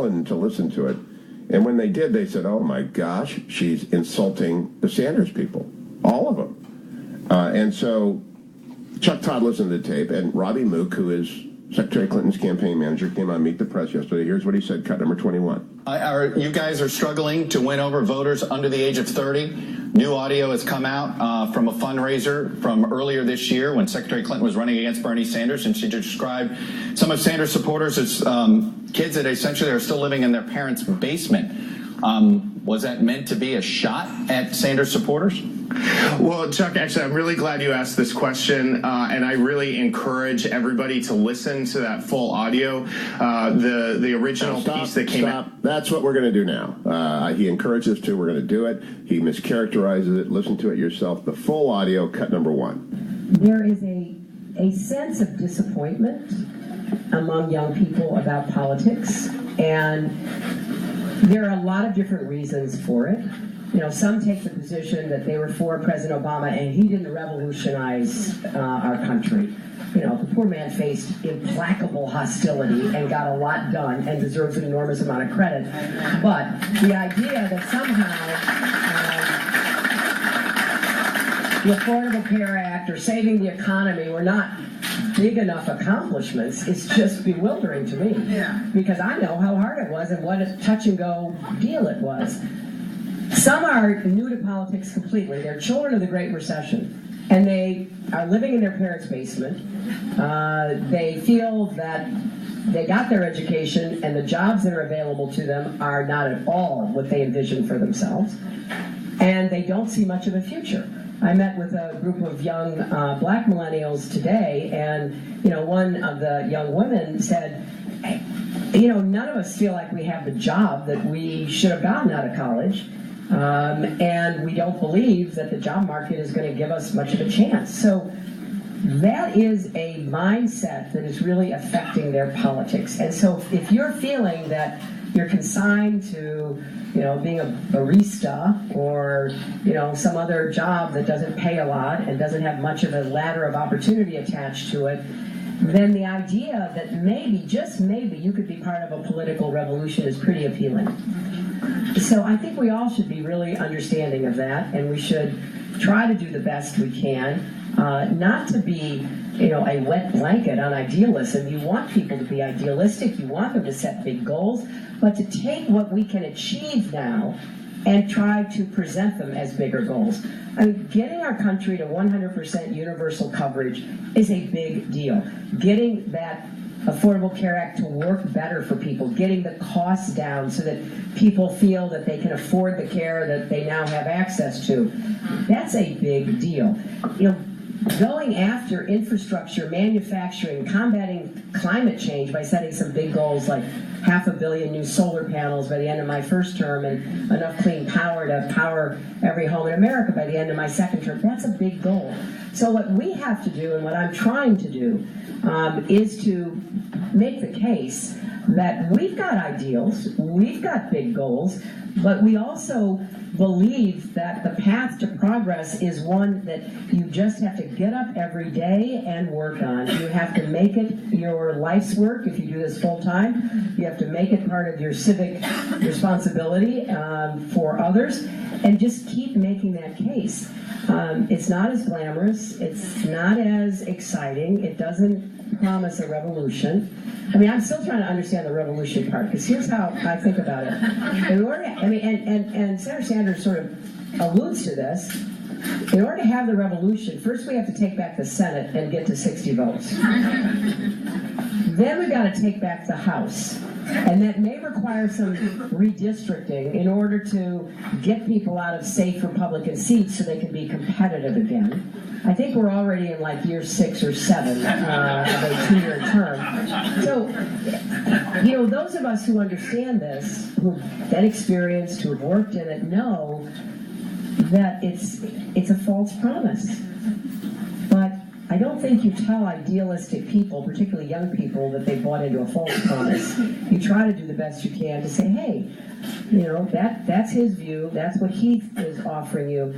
calling to listen to it. And when they did, they said, oh my gosh, she's insulting the Sanders people, all of them. And so Chuck Todd listened to the tape, and Robbie Mook, who is Secretary Clinton's campaign manager, came on Meet the Press yesterday. Here's what he said, cut number 21. You guys are struggling to win over voters under the age of 30. New audio has come out from a fundraiser from earlier this year when Secretary Clinton was running against Bernie Sanders, and she described some of Sanders' supporters as kids that essentially are still living in their parents' basement. Was that meant to be a shot at Sanders supporters? Well, Chuck, actually, I'm really glad you asked this question, and I really encourage everybody to listen to that full audio. The original piece that came out. That's what we're going to do now. He encourages us to. We're going to do it. He mischaracterizes it. Listen to it yourself. The full audio, cut number 1. There is a sense of disappointment among young people about politics, and there are a lot of different reasons for it. You know, some take the position that they were for President Obama and he didn't revolutionize our country. You know, the poor man faced implacable hostility and got a lot done and deserves an enormous amount of credit. But the idea that somehow the Affordable Care Act or saving the economy were not big enough accomplishments is just bewildering to me. Yeah. Because I know how hard it was and what a touch-and-go deal it was. Some are new to politics completely. They're children of the Great Recession, and they are living in their parents' basement. They feel that they got their education, and the jobs that are available to them are not at all what they envisioned for themselves, and they don't see much of a future. I met with a group of young black millennials today, and one of the young women said, hey, none of us feel like we have the job that we should have gotten out of college. And we don't believe that the job market is going to give us much of a chance. So that is a mindset that is really affecting their politics. And so if you're feeling that you're consigned to, being a barista or, some other job that doesn't pay a lot and doesn't have much of a ladder of opportunity attached to it, then the idea that maybe, just maybe, you could be part of a political revolution is pretty appealing. So I think we all should be really understanding of that, and we should try to do the best we can, not to be, a wet blanket on idealism. You want people to be idealistic, you want them to set big goals, but to take what we can achieve now and try to present them as bigger goals. I mean, getting our country to 100% universal coverage is a big deal. Getting that Affordable Care Act to work better for people, getting the costs down so that people feel that they can afford the care that they now have access to, that's a big deal. Going after infrastructure, manufacturing, combating climate change by setting some big goals like 500 million new solar panels by the end of my first term and enough clean power to power every home in America by the end of my second term, that's a big goal. So what we have to do, and what I'm trying to do, is to make the case that we've got ideals, we've got big goals, but we also believe that the path to progress is one that you just have to get up every day and work on. You have to make it your life's work if you do this full time. You have to make it part of your civic responsibility for others, and just keep making that case. It's not as glamorous, it's not as exciting, it doesn't promise a revolution. I mean, I'm still trying to understand the revolution part, because here's how I think about it. And Senator Sanders sort of alludes to this. In order to have the revolution, first we have to take back the Senate and get to 60 votes. Then we've got to take back the House. And that may require some redistricting in order to get people out of safe Republican seats so they can be competitive again. I think we're already in like year 6 or 7 of a 2-year term. So, those of us who understand this, who've been experienced, who have worked in it, know that it's a false promise. But I don't think you tell idealistic people, particularly young people, that they bought into a false promise. You try to do the best you can to say, hey, that's his view, that's what he is offering you,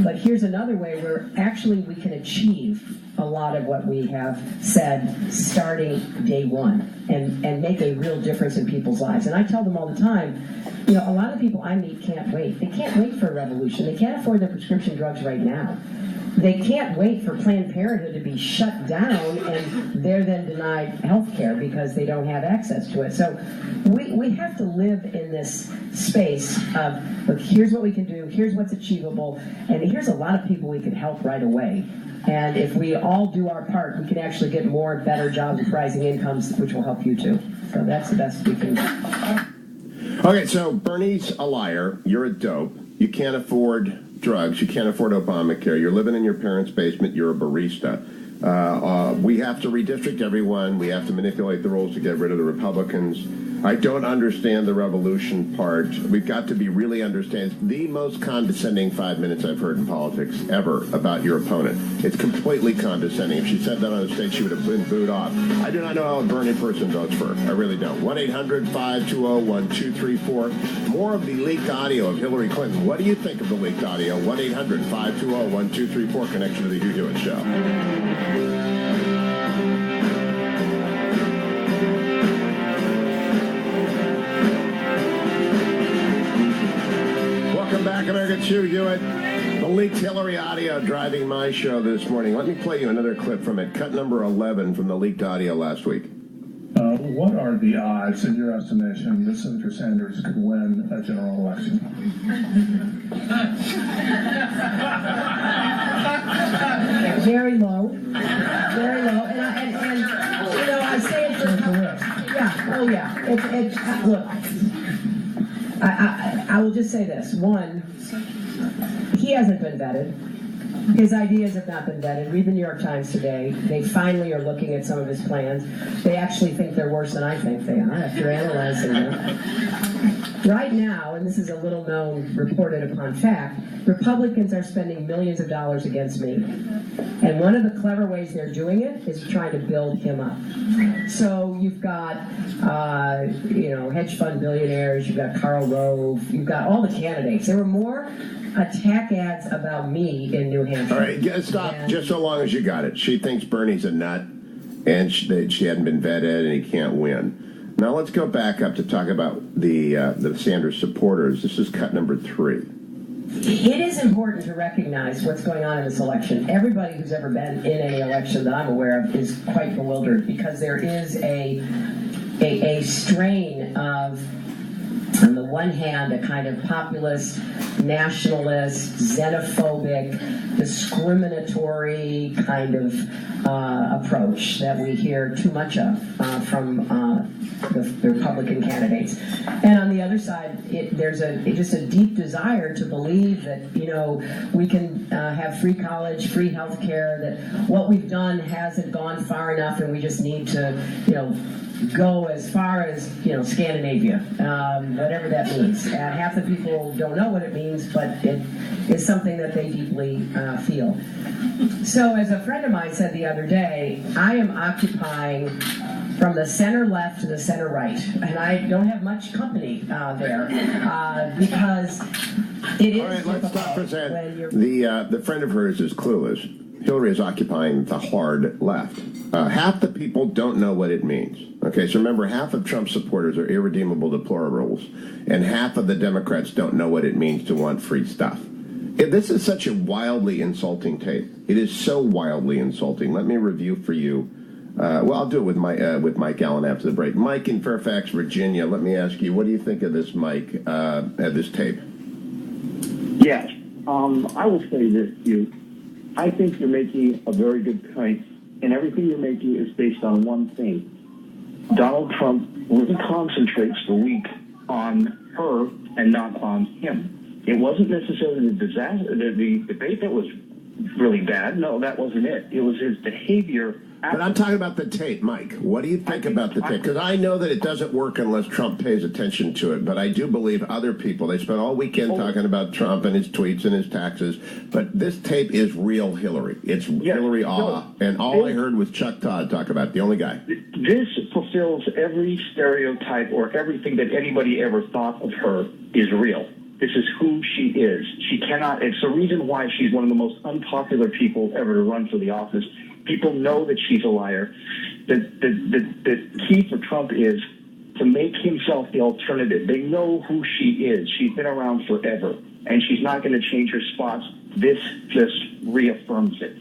but here's another way where actually we can achieve a lot of what we have said starting day one and make a real difference in people's lives. And I tell them all the time, you know, a lot of people I meet can't wait. They can't wait for a revolution. They can't afford their prescription drugs right now. They can't wait for Planned Parenthood to be shut down and they're then denied health care because they don't have access to it. So we have to live in this space of, look, here's what we can do, here's what's achievable, and here's a lot of people we can help right away. And if we all do our part, we can actually get more and better jobs with rising incomes, which will help you too. So that's the best we can do. Okay, so Bernie's a liar. You're a dope. You can't afford drugs. You can't afford Obamacare. You're living in your parents' basement. You're a barista. We have to redistrict everyone. We have to manipulate the rules to get rid of the Republicans. I don't understand the revolution part. We've got to be really understand. It's the most condescending 5 minutes I've heard in politics ever about your opponent. It's completely condescending. If she said that on the stage, she would have been booed off. I do not know how a Bernie person votes for her. I really don't. 1-800-520-1234. More of the leaked audio of Hillary Clinton. What do you think of the leaked audio? 1-800-520-1234. Connection to the Hugh Hewitt Show. Welcome back, America. Hugh Hewitt. The leaked Hillary audio driving my show this morning. Let me play you another clip from it. Cut number 11 from the leaked audio last week. What are the odds, in your estimation, that Senator Sanders could win a general election? Very low. Very low. And you know, I say it for... Yeah, oh yeah. Look, I will just say this. One, he hasn't been vetted. His ideas have not been vetted. Read the New York Times today. They finally are looking at some of his plans. They actually think they're worse than I think they are after analyzing them. Right now, and this is a little known, reported upon fact, Republicans are spending millions of dollars against me. And one of the clever ways they're doing it is trying to build him up. So you've got, hedge fund billionaires, you've got Karl Rove, you've got all the candidates. There were more attack ads about me in New Hampshire. All right, stop. Just so long as you got it. She thinks Bernie's a nut, and she hadn't been vetted, and he can't win. Now let's go back up to talk about the Sanders supporters. This is cut number 3. It is important to recognize what's going on in this election. Everybody who's ever been in any election that I'm aware of is quite bewildered because there is a strain of, on the one hand, a kind of populist, nationalist, xenophobic, discriminatory kind of approach that we hear too much of from the Republican candidates. And on the other side, there's just a deep desire to believe that, we can have free college, free health care, that what we've done hasn't gone far enough and we just need to, go as far as, Scandinavia, whatever that means. Half the people don't know what it means, but it is something that they deeply feel. So as a friend of mine said the other day, I am occupying from the center left to the center right, and I don't have much company there because it is. All right, let's stop for a second. The friend of hers is clueless. Hillary is occupying the hard left. Half the people don't know what it means. Okay, so remember, half of Trump's supporters are irredeemable deplorables, and half of the Democrats don't know what it means to want free stuff. This is such a wildly insulting tape. It is so wildly insulting. Let me review for you. I'll do it with Mike Allen after the break. Mike in Fairfax, Virginia. Let me ask you, what do you think of this, Mike, this tape? Yes, I will say this to you. I think you're making a very good point, and everything you're making is based on one thing. Donald Trump really concentrates the week on her and not on him. It wasn't necessarily the disaster, the debate that was really bad. No, that wasn't it. It was his behavior. But I'm talking about the tape, Mike. What do you think about the tape? Because I know that it doesn't work unless Trump pays attention to it. But I do believe other people, they spent all weekend talking about Trump and his tweets and his taxes. But this tape is real Hillary. It's Hillary awe. And all I heard was Chuck Todd talk about it, the only guy. This fulfills every stereotype or everything that anybody ever thought of her is real. This is who she is. She cannot, it's the reason why she's one of the most unpopular people ever to run for the office. People know that she's a liar. The key for Trump is to make himself the alternative. They know who she is. She's been around forever, and she's not going to change her spots. This just reaffirms it.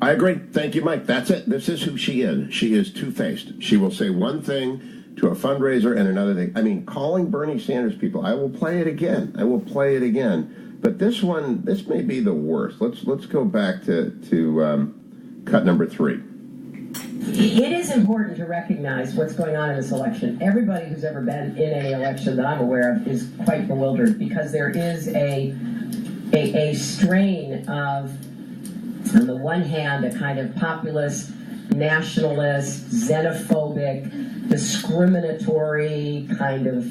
I agree. Thank you, Mike. That's it. This is who she is. She is two-faced. She will say one thing to a fundraiser and another thing. I mean, calling Bernie Sanders people. I will play it again. I will play it again. But this one, this may be the worst. Let's go back to cut number 3. It is important to recognize what's going on in this election. Everybody who's ever been in any election that I'm aware of is quite bewildered because there is a strain of, on the one hand, a kind of populist, nationalist, xenophobic, discriminatory kind of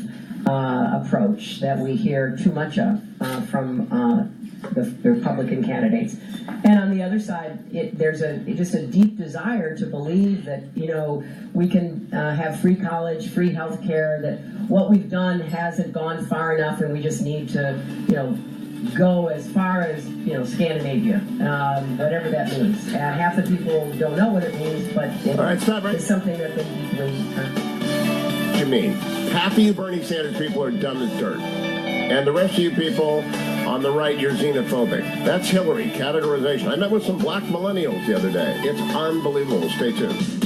approach that we hear too much of from the Republican candidates. And on the other side, there's just a deep desire to believe that, we can have free college, free health care, that what we've done hasn't gone far enough and we just need to, go as far as, Scandinavia, whatever that means. Half the people don't know what it means, but it's something that they deeply... What do you mean? Half of you Bernie Sanders people are dumb as dirt. And the rest of you people on the right, you're xenophobic. That's Hillary, categorization. I met with some black millennials the other day. It's unbelievable. Stay tuned.